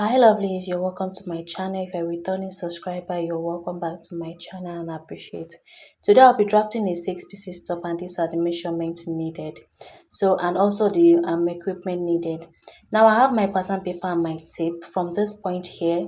Hi lovelies, you're welcome to my channel. If you're a returning subscriber, you're welcome back to my channel and I appreciate. Today I'll be drafting a 6 pieces top and these are the measurements needed. And also the equipment needed. Now I have my pattern paper and my tape. From this point here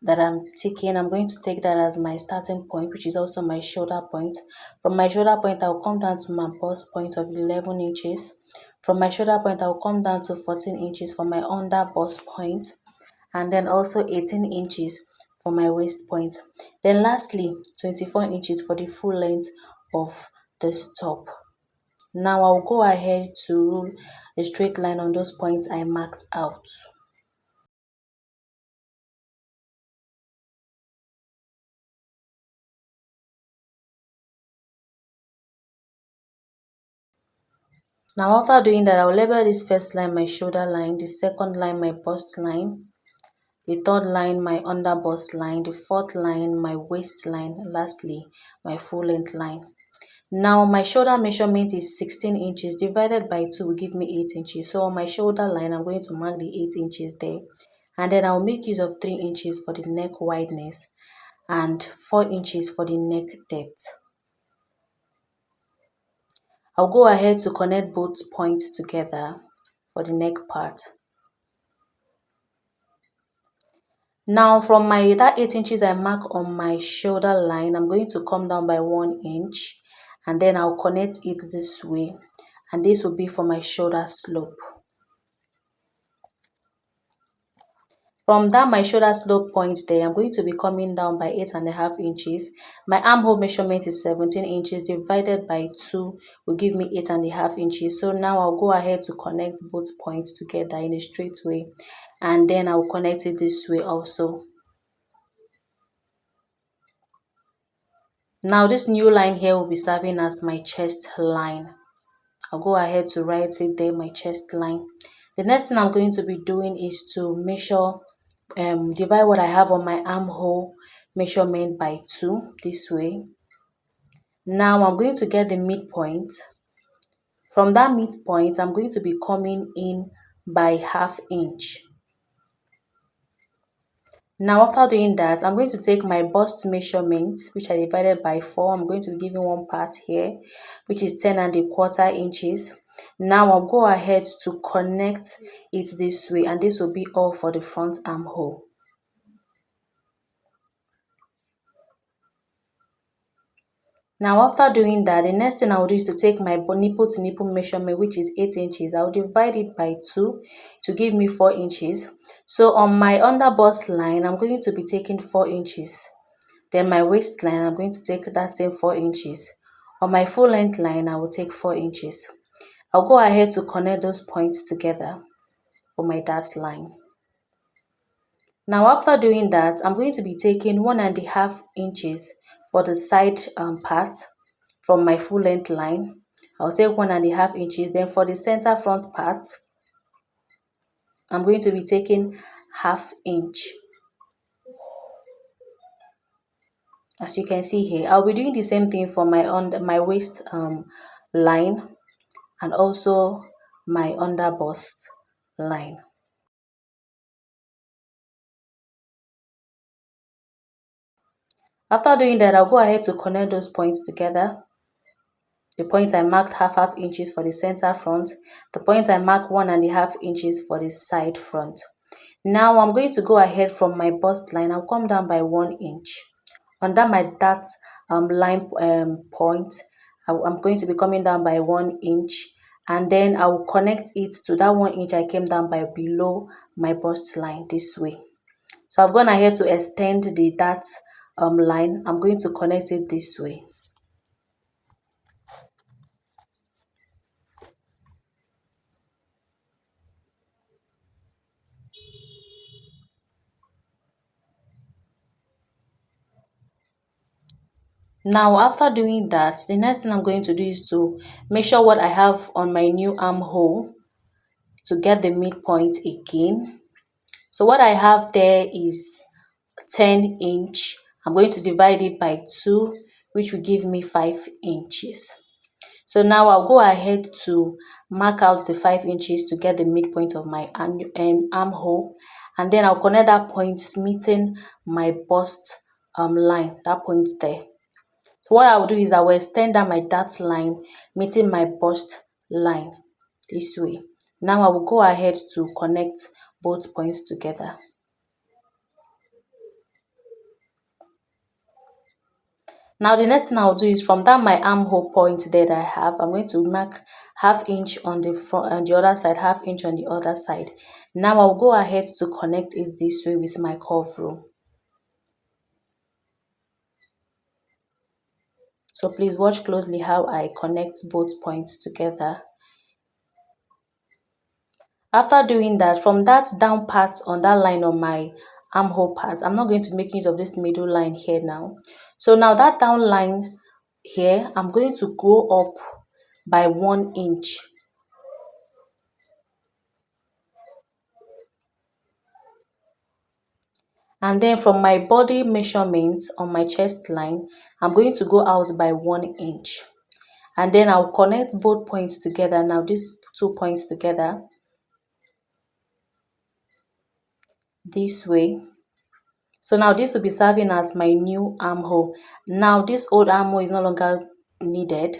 that I'm taking, I'm going to take that as my starting point, which is also my shoulder point. From my shoulder point, I'll come down to my bust point of 11 inches. From my shoulder point, I'll come down to 14 inches for my under bust point, and then also 18 inches for my waist point. Then lastly, 24 inches for the full length of this top. Now I'll go ahead to rule a straight line on those points I marked out. Now after doing that, I'll label this first line my shoulder line, the second line my bust line, the third line my under bust line, the fourth line my waist line, lastly my full length line. Now my shoulder measurement is 16 inches divided by 2 will give me 8 inches. So on my shoulder line, I'm going to mark the 8 inches there. And then I'll make use of 3 inches for the neck wideness and 4 inches for the neck depth. I'll go ahead to connect both points together for the neck part. Now from that 8 inches I mark on my shoulder line, I'm going to come down by 1 inch and then I'll connect it this way, and this will be for my shoulder slope. From that my shoulder slope point there, I'm going to be coming down by 8.5 inches. My armhole measurement is 17 inches divided by 2 will give me 8.5 inches. So now I'll go ahead to connect both points together in a straight way, and then I'll connect it this way also. Now this new line here will be serving as my chest line. I'll go ahead to write it there, my chest line. The next thing I'm going to be doing is to measure, divide what I have on my armhole measurement by 2 this way. Now I'm going to get the midpoint. From that midpoint, I'm going to be coming in by 1/2 inch. Now after doing that, I'm going to take my bust measurement, which I divided by 4. I'm going to be giving one part here, which is 10.25 inches. Now I'll go ahead to connect it this way, and this will be all for the front armhole. Now after doing that, the next thing I'll do is to take my nipple to nipple measurement, which is 8 inches. I'll divide it by 2 to give me 4 inches. So on my under bust line, I'm going to be taking 4 inches. Then my waistline, I'm going to take that same 4 inches. On my full length line, I will take 4 inches. I'll go ahead to connect those points together for my dart line. Now after doing that, I'm going to be taking 1.5 inches for the side part from my full length line. I'll take 1.5 inches. Then for the center front part, I'm going to be taking 1/2 inch. As you can see here, I'll be doing the same thing for my waist line and also my under bust line. After doing that, I'll go ahead to connect those points together. The point I marked 1/2 inches for the center front. The point I marked 1.5 inches for the side front. Now I'm going to go ahead from my bust line. I'll come down by 1 inch. Under my dart line point, I'm going to be coming down by 1 inch, and then I will connect it to that 1 inch I came down by below my bust line this way. So I've gone ahead to extend the dart line. I'm going to connect it this way. Now after doing that, the next thing I'm going to do is to measure what I have on my new armhole to get the midpoint again. So what I have there is 10 inch. I'm going to divide it by 2, which will give me 5 inches. So now I'll go ahead to mark out the 5 inches to get the midpoint of my armhole, and then I'll connect that point meeting my bust line, that point there. So what I will do is I will extend down my dart line meeting my bust line this way. Now I will go ahead to connect both points together. Now the next thing I'll do is from that my armhole point there that I have, I'm going to mark half inch on the front and the other side, half inch on the other side. Now I'll go ahead to connect it this way with my curve rule. So please watch closely how I connect both points together. After doing that, from that down part on that line on my armhole part, I'm not going to make use of this middle line here now. So now that down line here, I'm going to go up by 1 inch. And then from my body measurement on my chest line, I'm going to go out by 1 inch. And then I'll connect both points together. Now these 2 points together this way. So now this will be serving as my new armhole. Now this old armhole is no longer needed.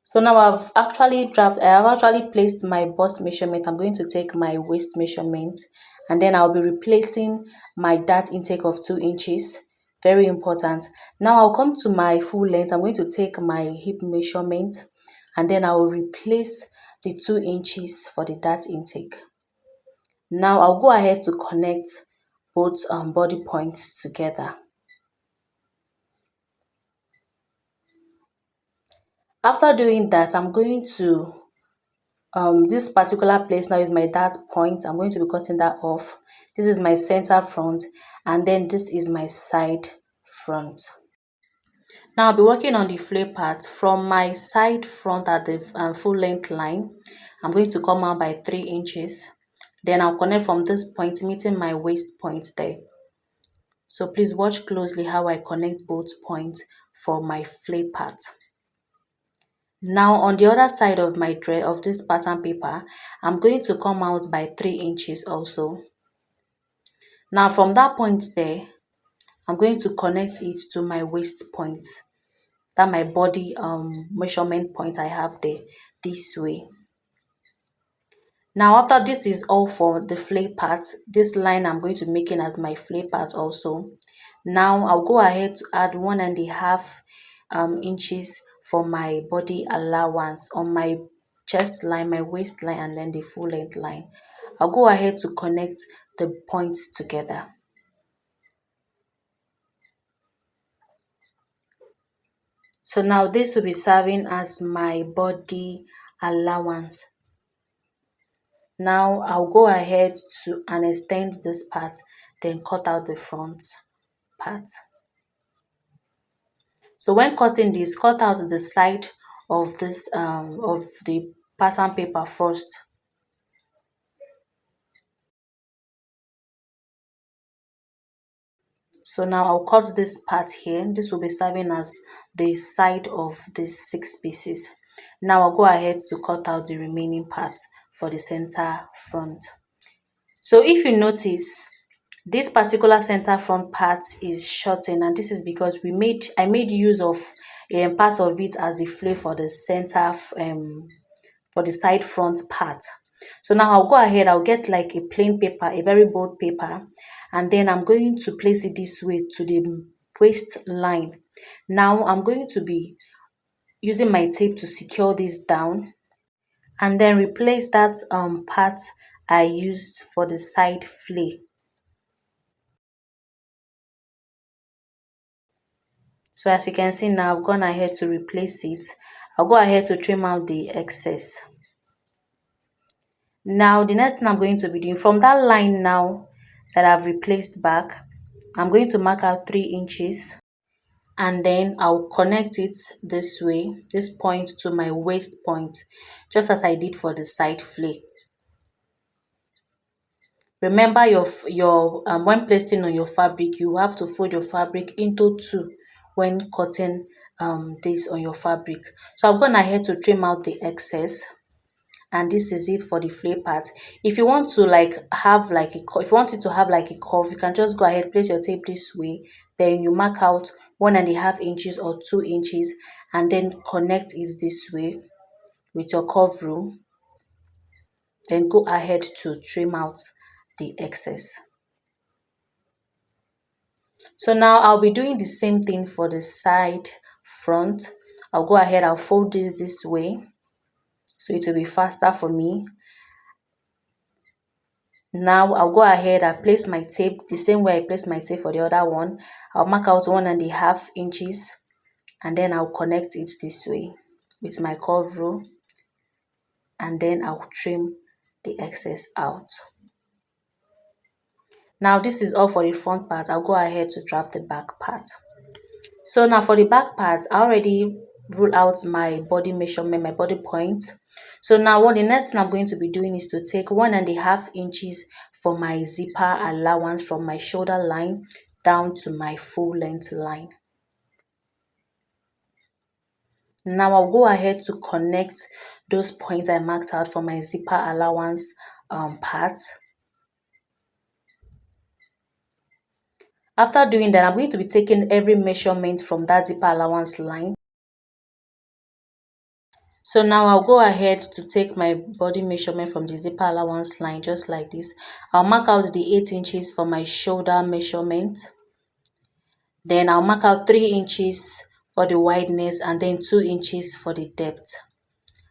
So now I have actually placed my bust measurement. I'm going to take my waist measurement, and then I'll be replacing my dart intake of 2 inches. Very important. Now I'll come to my full length. I'm going to take my hip measurement, and then I will replace the 2 inches for the dart intake. Now I'll go ahead to connect both body points together. After doing that, I'm going to this particular place now is my dart point. I'm going to be cutting that off. This is my center front, and then this is my side front. Now I'll be working on the flare part from my side front at the full length line. I'm going to come out by 3 inches. Then I'll connect from this point meeting my waist point there. So please watch closely how I connect both points for my flare part. Now on the other side of my thread of this pattern paper, I'm going to come out by 3 inches also. Now from that point there, I'm going to connect it to my waist point, that my body measurement point I have there, this way. Now after this is all for the flare part, this line I'm going to be making as my flare part also. Now I'll go ahead to add 1.5 inches for my body allowance on my chest line, my waistline, and then the full length line. I'll go ahead to connect the points together. So now this will be serving as my body allowance. Now I'll go ahead to and extend this part, then cut out the front part. So when cutting this, cut out the side of this of the pattern paper first. So now I'll cut this part here. This will be serving as the side of these 6 pieces. Now I'll go ahead to cut out the remaining part for the center front. So if you notice, this particular center front part is shortened, and this is because I made use of part of it as the flare for the center for the side front part. So now I'll go ahead, I'll get like a plain paper, a very bold paper, and then I'm going to place it this way to the waistline. Now I'm going to be using my tape to secure this down, and then replace that part I used for the side flare. So as you can see now, I've gone ahead to replace it. I'll go ahead to trim out the excess. Now the next thing I'm going to be doing from that line now that I've replaced back, I'm going to mark out 3 inches, and then I'll connect it this way, this point to my waist point, just as I did for the side flare. Remember your when placing on your fabric, you have to fold your fabric into 2 when cutting this on your fabric. So I've gone ahead to trim out the excess, and this is it for the flare part. If you want to like have like if you want it to have like a curve, you can just go ahead, place your tape this way, then you mark out 1.5 inches or 2 inches, and then connect it this way with your curve rule. Then go ahead to trim out the excess. So now I'll be doing the same thing for the side front. I'll go ahead, I'll fold this way so it will be faster for me. Now I'll go ahead, I place my tape the same way I place my tape for the other one. I'll mark out 1.5 inches, and then I'll connect it this way with my curve rule, and then I'll trim the excess out. Now this is all for the front part. I'll go ahead to draft the back part. So now for the back part, I already rule out my body measurement, my body point. So now what the next thing I'm going to be doing is to take 1.5 inches for my zipper allowance from my shoulder line down to my full length line. Now I'll go ahead to connect those points I marked out for my zipper allowance part. After doing that, I'm going to be taking every measurement from that zipper allowance line. So now I'll go ahead to take my body measurement from the zipper allowance line just like this. I'll mark out the 8 inches for my shoulder measurement. Then I'll mark out 3 inches for the wideness and then 2 inches for the depth.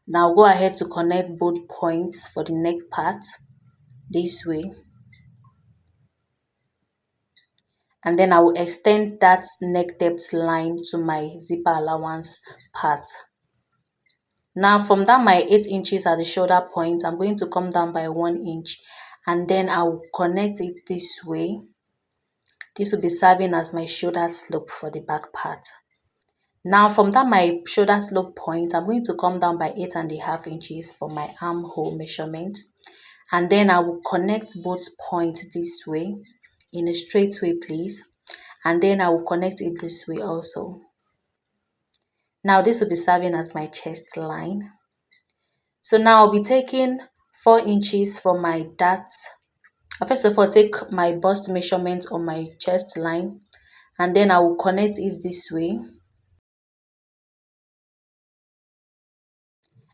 Now I'll go ahead to connect both points for the neck part this way. And then I will extend that neck depth line to my zipper allowance part. Now from that my 8 inches at the shoulder point, I'm going to come down by 1 inch, and then I will connect it this way. This will be serving as my shoulder slope for the back part. Now from that my shoulder slope point, I'm going to come down by 8.5 inches for my armhole measurement, and then I will connect both points this way in a straight way, please, and then I will connect it this way also. Now this will be serving as my chest line. So now I'll be taking 4 inches for my dart. First of all, take my bust measurement on my chest line, and then I will connect it this way.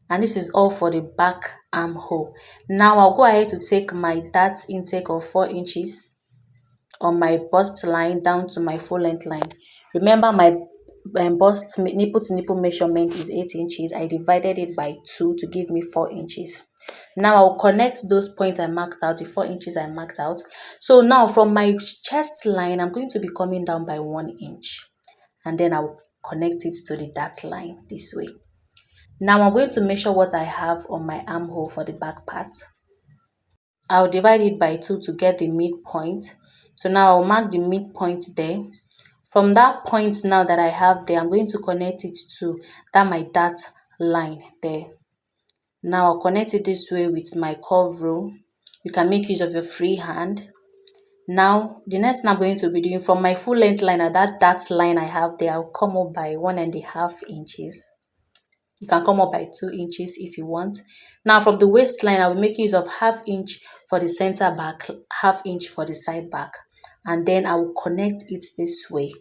And this is all for the back armhole. Now I'll go ahead to take my dart intake of 4 inches on my bust line down to my full length line. Remember, my bust nipple to nipple measurement is 8 inches. I divided it by 2 to give me 4 inches. Now I'll connect those points I marked out, the 4 inches I marked out. So now from my chest line, I'm going to be coming down by 1 inch, and then I'll connect it to the dart line this way. Now I'm going to measure what I have on my armhole for the back part. I'll divide it by 2 to get the midpoint. So now I'll mark the midpoint there. From that point now that I have there, I'm going to connect it to that my dart line there. Now I'll connect it this way with my curve rule. You can make use of your free hand. Now the next thing I'm going to be doing, from my full length line at that dart line I have there, I'll come up by 1.5 inches. You can come up by 2 inches if you want. Now from the waistline, I will make use of 1/2 inch for the center back, 1/2 inch for the side back, and then I will connect it this way.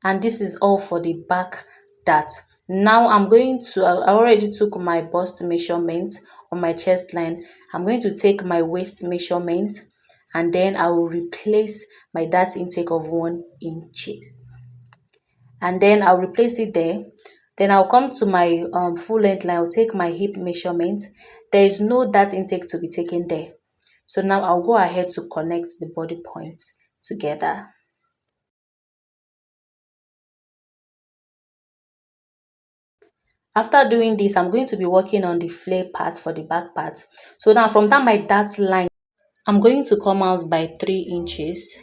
And this is all for the back dart. Now I'm going to, I already took my bust measurement on my chest line. I'm going to take my waist measurement, and then I will replace my dart intake of 1 inch. And then I'll replace it there. Then I'll come to my full length line. I'll take my hip measurement. There is no dart intake to be taken there. So now I'll go ahead to connect the body points together. After doing this, I'm going to be working on the flare part for the back part. So now from that my dart line, I'm going to come out by 3 inches.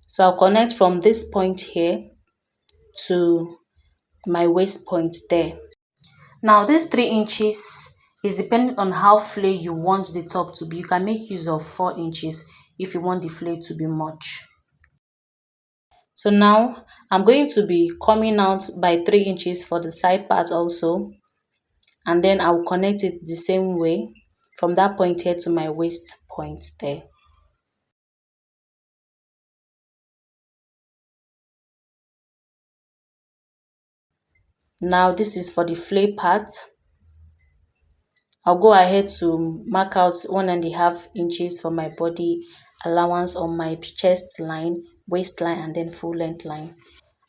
So I'll connect from this point here to my waist point there. Now this 3 inches is depending on how flay you want the top to be. You can make use of 4 inches if you want the flay to be much. So now I'm going to be coming out by 3 inches for the side part also, and then I'll connect it the same way from that point here to my waist point there. Now this is for the flay part. I'll go ahead to mark out 1.5 inches for my body allowance on my chest line, waistline, and then full length line.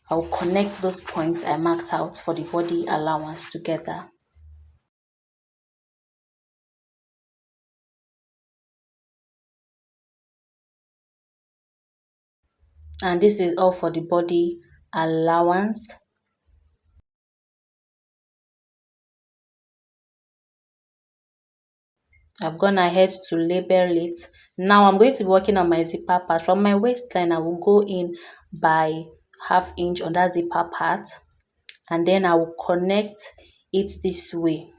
I'll connect those points I marked out for the body allowance together. And this is all for the body allowance. I've gone ahead to label it. Now I'm going to be working on my zipper part. From my waistline, I will go in by 1/2 inch on that zipper part, and then I will connect it this way.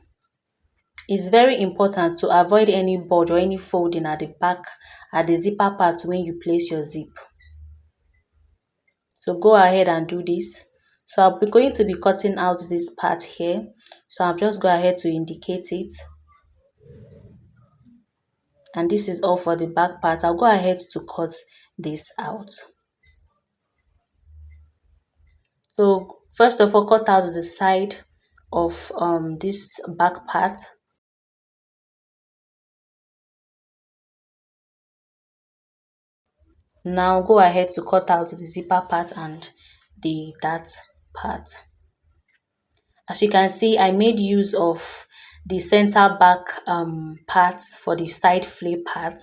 It's very important to avoid any bulge or any folding at the back at the zipper part when you place your zip. So go ahead and do this. So I'm going to be cutting out this part here. So I'll just go ahead to indicate it. And this is all for the back part. I'll go ahead to cut this out. So first of all, cut out the side of this back part. Now go ahead to cut out the zipper part and that part. As you can see, I made use of the center back parts for the side flay part.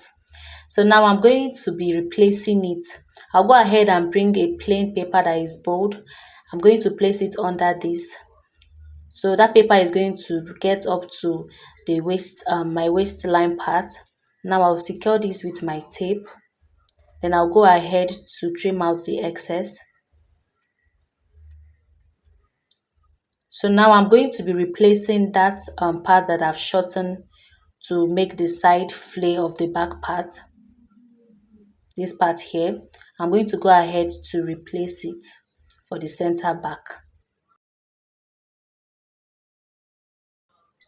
So now I'm going to be replacing it. I'll go ahead and bring a plain paper that is bold. I'm going to place it under this. So that paper is going to get up to the waist, my waistline part. Now I'll secure this with my tape. Then I'll go ahead to trim out the excess. So now I'm going to be replacing that part that I've shortened to make the side flay of the back part. This part here, I'm going to go ahead to replace it for the center back.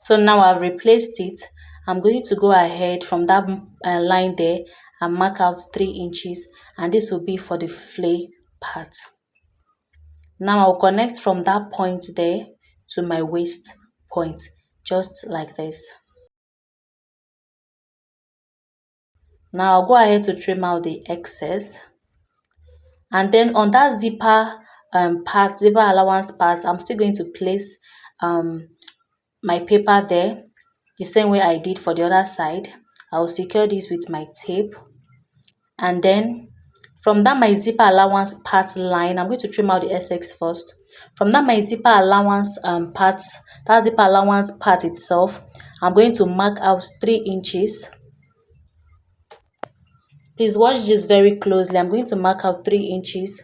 So now I've replaced it. I'm going to go ahead from that line there and mark out 3 inches, and this will be for the flay part. Now I'll connect from that point there to my waist point, just like this. Now I'll go ahead to trim out the excess. And then on that zipper part, zipper allowance part, I'm still going to place my paper there the same way I did for the other side. I'll secure this with my tape. And then from that my zipper allowance part line, I'm going to trim out the excess first. From that my zipper allowance part, that zipper allowance part itself, I'm going to mark out 3 inches. Please watch this very closely. I'm going to mark out 3 inches.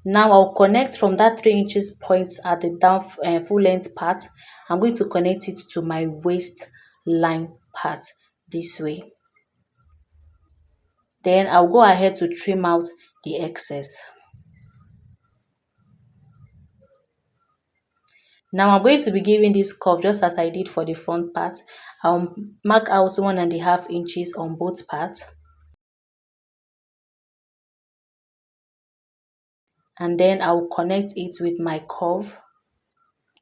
Now I'll connect from that 3 inches point at the down full length part. I'm going to connect it to my waistline part this way. Then I'll go ahead to trim out the excess. Now I'm going to be giving this curve just as I did for the front part. I'll mark out 1.5 inches on both parts. And then I'll connect it with my curve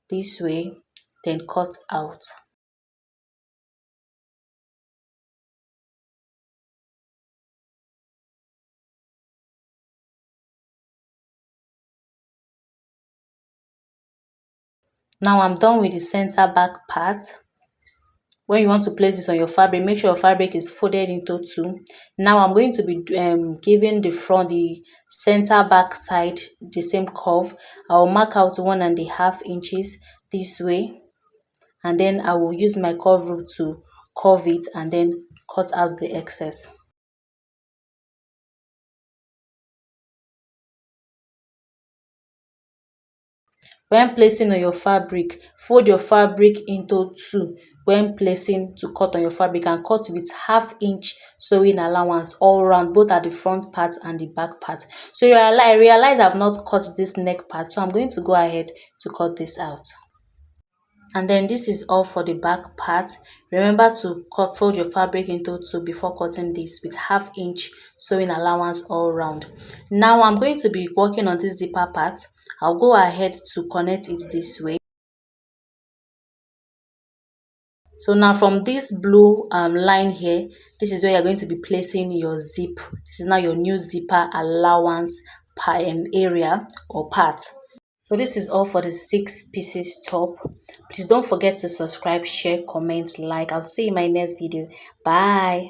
this way, then cut out. Now I'm done with the center back part. When you want to place this on your fabric, make sure your fabric is folded into two. Now I'm going to be giving the center back side the same curve. I'll mark out 1.5 inches this way, and then I will use my curve rule to curve it and then cut out the excess. When placing on your fabric, fold your fabric into two when placing to cut on your fabric, and cut with half-inch sewing allowance all round, both at the front part and the back part. So I realize I've not cut this neck part, so I'm going to go ahead to cut this out. And then this is all for the back part. Remember to fold your fabric into two before cutting this with half-inch sewing allowance all round. Now I'm going to be working on this zipper part. I'll go ahead to connect it this way. So now from this blue line here, this is where you're going to be placing your zip. This is now your new zipper allowance area or part. So this is all for the 6 pieces top. Please don't forget to subscribe, share, comment, like. I'll see you in my next video. Bye.